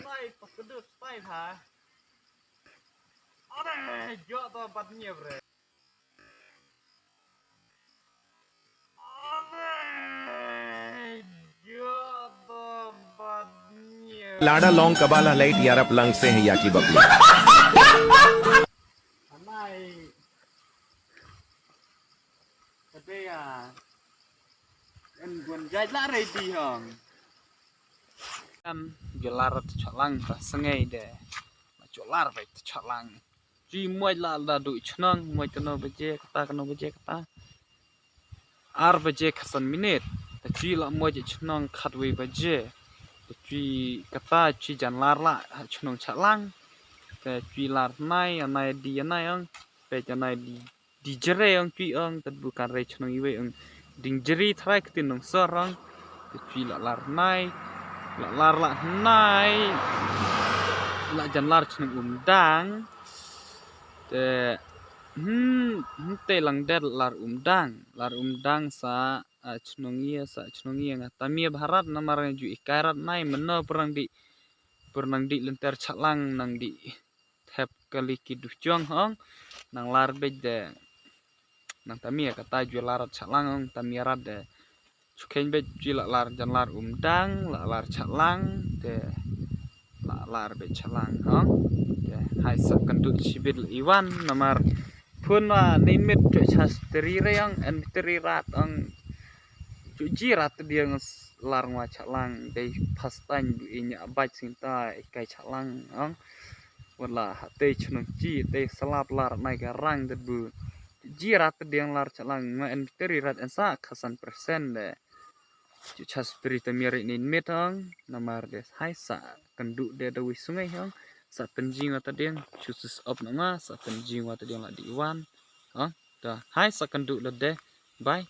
tay pas kedut tay ha. Ada jo to patnya bre. Ada jo to patnya. लाड़ा लौंग कबाला लाइट यारप लंग से है या की Babli Anai. Tapi ya. En gun jai la re di hong. Kan jolar chalang ta sengai de. Jolar bai chalang. Ji moi la du chnang moi tano beje kata. Ar beje khasan minit. Ta ji la moi chnang khatwi beje. Ji kata ji jan lar la chnang chalang. Ta ji lar nai anai di anai ang. Pe janai di jere ang ji ang ta bukan re chnang iwe ang. Ding jeri thrai ktin nong sarang. Ta ji la lar nai. La lar la nai. La jan lar chnang dang. Te te lang der lar dang sa chnongia nga tamia bharat namarang ju ikarat nai menno pernang di lenter chatlang nang di thep kali kidu jong hong nang lar bej de nang tamia kata ju larat chatlang hong tamia rat de chuken bej ju lar jan lar dang lar chatlang de lar bej chatlang hong de hai sa kendut sibit iwan namar pun nimit chas terirang and terirat ang jirat dia lar ngwa chalang dei pastan bu inya abaj sinta kai chalang ang wala te chunung ji te salap lar nai garang de bu jirat dia lar chalang ma and terirat and sa khasan persen de chas terita miri nimit ang namar des hai sa kendu de dawi sungai ang sa penjing atau dia khusus op nama sa penjing atau dia la di iwan dah hai sa kendu le de bye